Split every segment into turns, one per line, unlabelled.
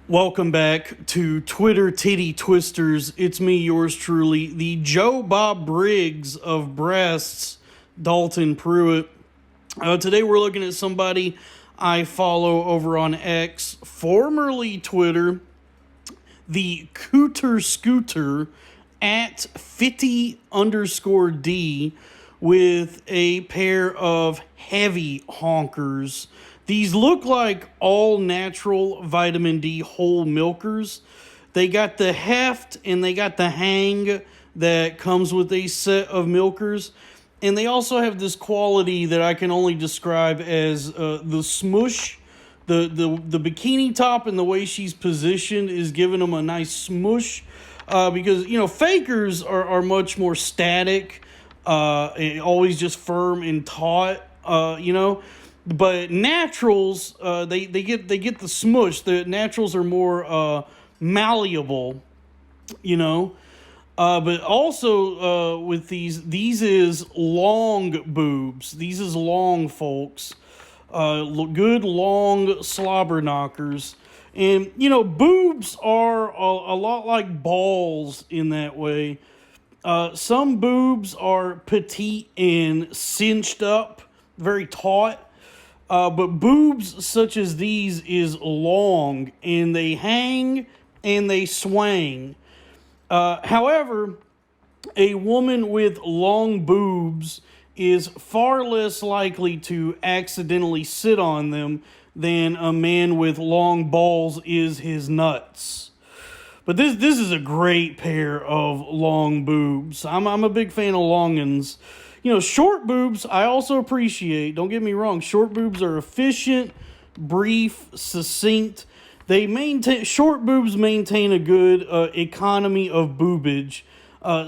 Welcome back to Twitter Titty Twisters. It's me, yours truly, the Joe Bob Briggs of breasts, Dalton Pruitt. Today we're looking at somebody I follow over on X, formerly Twitter, the Cooter Scooter at 50_D with a pair of heavy honkers. These look like all natural vitamin D whole milkers. They got the heft and they got the hang that comes with a set of milkers. And they also have this quality that I can only describe as the smush. The bikini top and the way she's positioned is giving them a nice smush. Because, fakers are much more static, always just firm and taut, But naturals, they get the smush. The naturals are more malleable, But also with these is long boobs. These is long, folks. Good long slobber knockers. And, boobs are a lot like balls in that way. Some boobs are petite and cinched up, very taut. But boobs such as these is long, and they hang and they swang. However, a woman with long boobs is far less likely to accidentally sit on them than a man with long balls is his nuts. But this is a great pair of long boobs. I'm a big fan of long'uns. Short boobs I also appreciate. Don't get me wrong. Short boobs are efficient, brief, succinct. Short boobs maintain a good economy of boobage,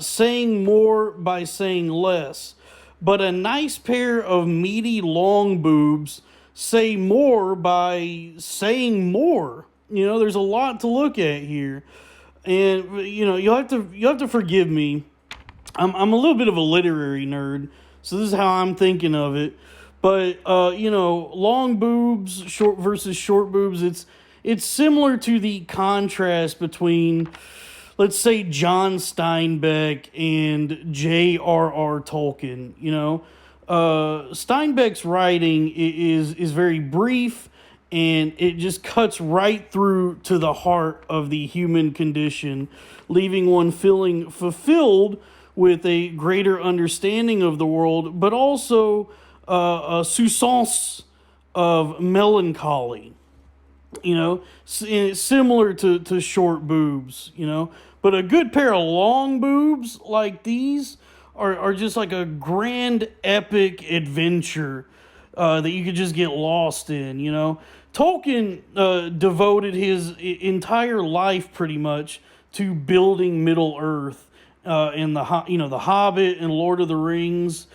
saying more by saying less. But a nice pair of meaty long boobs say more by saying more. There's a lot to look at here, and you'll have to forgive me. I'm a little bit of a literary nerd, so this is how I'm thinking of it. But long boobs, short versus short boobs. It's similar to the contrast between, let's say, John Steinbeck and J.R.R. Tolkien. Steinbeck's writing is very brief, and it just cuts right through to the heart of the human condition, leaving one feeling fulfilled with a greater understanding of the world, but also a sousance of melancholy. Similar to short boobs. But a good pair of long boobs like these are just like a grand epic adventure that you could just get lost in. Tolkien devoted his entire life pretty much to building Middle Earth. In the Hobbit and Lord of the Rings,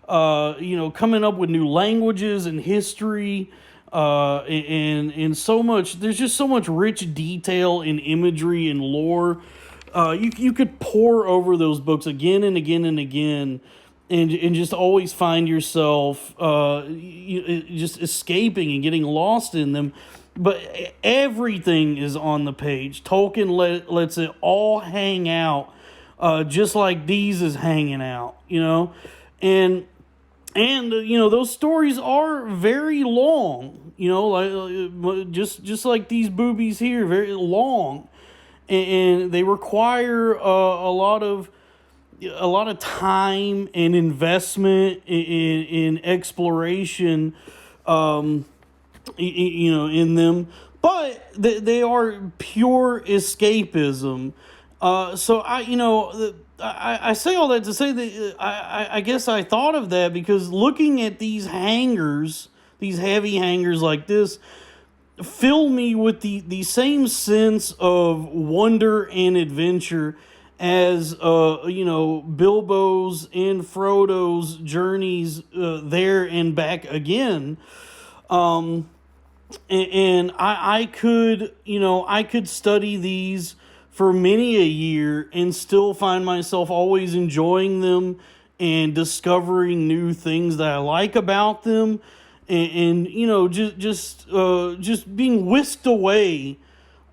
coming up with new languages and history, and so much. There's just so much rich detail and imagery and lore. You could pore over those books again and again and again, and just always find yourself just escaping and getting lost in them. But everything is on the page. Tolkien lets it all hang out. Just like these is hanging out, and those stories are very long, like just like these boobies here, very long, and they require a lot of time and investment in exploration, in them, but they are pure escapism. So I say all that to say that I guess I thought of that because looking at these hangers, these heavy hangers like this, fill me with the same sense of wonder and adventure as Bilbo's and Frodo's journeys there and back again. And I could study these for many a year and still find myself always enjoying them and discovering new things that I like about them, and just being whisked away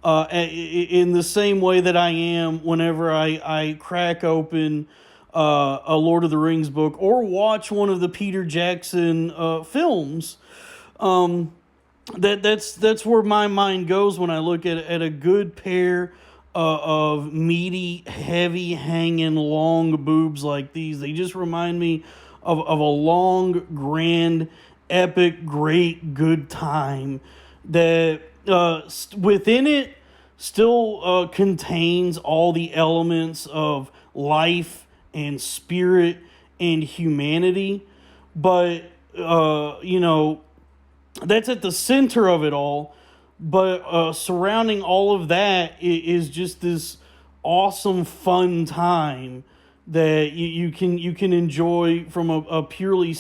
in the same way that I am whenever I crack open a Lord of the Rings book or watch one of the Peter Jackson films. That's where my mind goes when I look at a good pair of meaty, heavy hanging, long boobs like these. They just remind me of a long, grand, epic, great, good time that within it still contains all the elements of life and spirit and humanity, but that's at the center of it all. But surrounding all of that is just this awesome, fun time that you can enjoy from a purely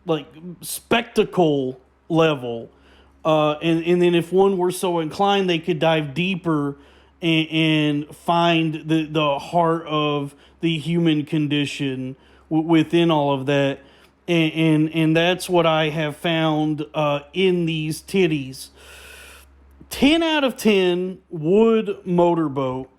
like spectacle level. And then if one were so inclined, they could dive deeper and find the heart of the human condition within all of that. And that's what I have found in these titties. 10 out of 10 wood motorboat.